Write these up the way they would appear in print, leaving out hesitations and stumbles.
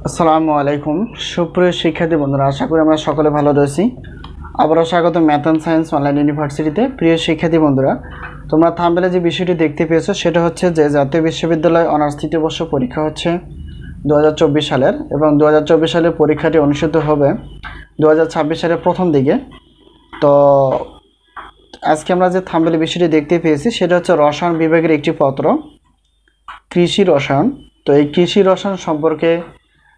আসসালামু আলাইকুম সুপ্রিয় শিক্ষার্থী বন্ধুরা, আশা করি আমরা সকলে ভালো রয়েছি। আবারও স্বাগত ম্যাথ অ্যান্ড সায়েন্স অনলাইন ইউনিভার্সিটিতে। প্রিয় শিক্ষার্থী বন্ধুরা, তোমরা থাম্বনেলে যে বিষয়টি দেখতে পেয়েছো সেটা হচ্ছে যে জাতীয় বিশ্ববিদ্যালয় অনার্স তৃতীয় বর্ষ পরীক্ষা হচ্ছে 2024 সালের, এবং 2024 সালের পরীক্ষাটি অনুষ্ঠিত হবে 2026 সালের প্রথম দিকে। তো আজকে আমরা যে থাম্বনেলে বিষয়টি দেখতে পেয়েছি সেটা হচ্ছে রসায়ন বিভাগের একটি পত্র, কৃষি রসায়ন। তো এই কৃষি রসায়ন সম্পর্কে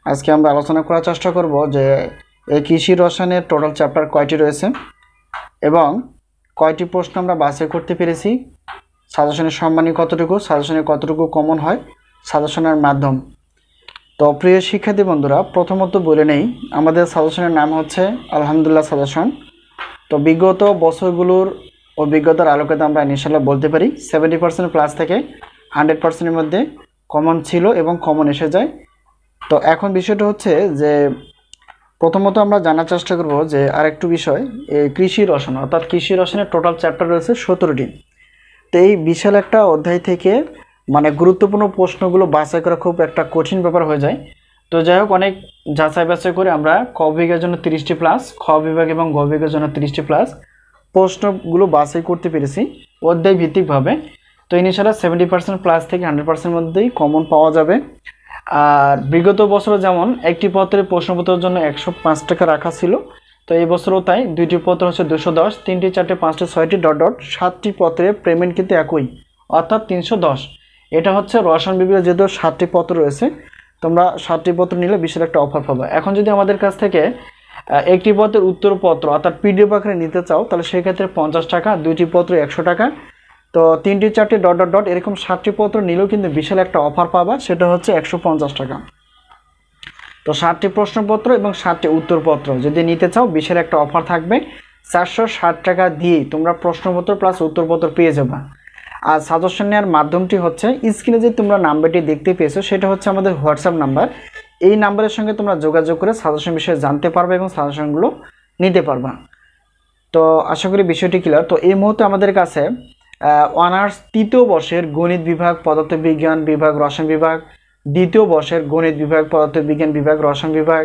আজকে আমরা আলোচনা করার চেষ্টা করব যে এই কৃষি রসায়নের টোটাল চ্যাপ্টার কয়টি রয়েছে এবং কয়টি প্রশ্ন আমরা বাছাই করতে পেরেছি, সাজেশনের সম্মানী কতটুকু, সাজেশনে কতটুকু কমন হয়, সাজেশনের মাধ্যম। তো প্রিয় শিক্ষার্থী বন্ধুরা, প্রথমত বলে নেই আমাদের সাজেশনের নাম হচ্ছে আলহামদুলিল্লাহ সাজেশন। তো বিগত বছরগুলোর অভিজ্ঞতার আলোকে আমরা ইনশাআল্লাহ বলতে পারি 70% প্লাস থেকে 100%-এর মধ্যে কমন ছিল এবং কমন এসে যায়। তো এখন বিষয়টা হচ্ছে যে প্রথমত আমরা জানার চেষ্টা করব যে আরেকটু বিষয়, এই কৃষি রসায়ন অর্থাৎ কৃষি রসায়নের টোটাল চ্যাপ্টার রয়েছে 17টি। তো এই বিশাল একটা অধ্যায় থেকে গুরুত্বপূর্ণ প্রশ্নগুলো বাছাই করা খুব একটা কঠিন ব্যাপার হয়ে যায়। তো যাই হোক, অনেক যাচাই বাছাই করে আমরা ক বিভাগের জন্য 30টি প্লাস, খ বিভাগ এবং গ বিভাগের জন্য 30টি প্লাস প্রশ্নগুলো বাছাই করতে পেরেছি অধ্যায় ভিত্তিকভাবে। তো ইনশাআল্লাহ 70% প্লাস থেকে 100%-এর মধ্যেই কমন পাওয়া যাবে। আর বিগত বছরে যেমন একটি পত্রের প্রশ্নপত্রের জন্য 105 টাকা রাখা ছিল, তো এই বছরও তাই। দুইটি পত্র হচ্ছে 210, 3টি 4টে 5টে 6টি ডট 7টি পত্রের পেমেন্ট কিন্তু একই, অর্থাৎ 310। এটা হচ্ছে রসায়ন বিভাগে যেহেতু 7টি পত্র রয়েছে, তোমরা 7টি পত্র নিলে বিশাল একটা অফার পাবে। এখন যদি আমাদের কাছ থেকে একটি পত্রের উত্তরপত্র অর্থাৎ পিডিএফ আকারে নিতে চাও তাহলে সেক্ষেত্রে 50 টাকা, দুইটি পত্র 100 টাকা। তো 3টি 4টি ডট এরকম 7টি পত্র নিলেও কিন্তু বিশাল একটা অফার পাবা, সেটা হচ্ছে 150 টাকা। তো 7টি প্রশ্নপত্র এবং 7টি উত্তরপত্র যদি নিতে চাও বিশাল একটা অফার থাকবে, 460 টাকা দিয়ে তোমরা প্রশ্নপত্র প্লাস উত্তরপত্র পেয়ে যাবা। আর সাজেশন নেওয়ার মাধ্যমটি হচ্ছে স্ক্রিনে যে তোমরা নাম্বারটি দেখতে পেয়েছো সেটা হচ্ছে আমাদের হোয়াটসঅ্যাপ নাম্বার। এই নাম্বারের সঙ্গে তোমরা যোগাযোগ করে সাজেশন বিষয়ে জানতে পারবে এবং সাজেশনগুলো নিতে পারবা। তো আশা করি বিষয়টি ক্লিয়ার। তো এই মুহূর্তে আমাদের কাছে অনার্স তৃতীয় বর্ষের গণিত বিভাগ, পদার্থবিজ্ঞান বিভাগ, রসায়ন বিভাগ, দ্বিতীয় বর্ষের গণিত বিভাগ, পদার্থবিজ্ঞান বিভাগ, রসায়ন বিভাগ,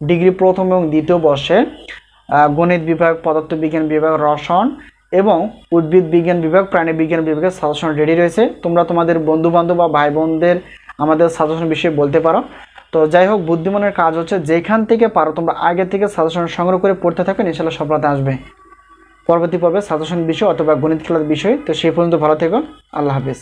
ডিগ্রি প্রথম এবং দ্বিতীয় বর্ষের গণিত বিভাগ, পদার্থবিজ্ঞান বিভাগ, রসায়ন এবং উদ্ভিদ বিজ্ঞান বিভাগ, প্রাণী বিজ্ঞান বিভাগের সাজেশন রেডি রয়েছে। তোমরা তোমাদের বন্ধুবান্ধব বা ভাই বোনদের আমাদের সাজেশন বিষয়ে বলতে পারো। তো যাই হোক, বুদ্ধিমানের কাজ হচ্ছে যেখান থেকে পারো তোমরা আগে থেকে সাজেশন সংগ্রহ করে পড়তে থাকো, ইনশাআল্লাহ সফলতা আসবে পরবর্তী পর্বে সাজেশন বিষয় অথবা গণিত খেলার বিষয়। তো সেই পর্যন্ত ভালো থেকো, আল্লাহ হাফেজ।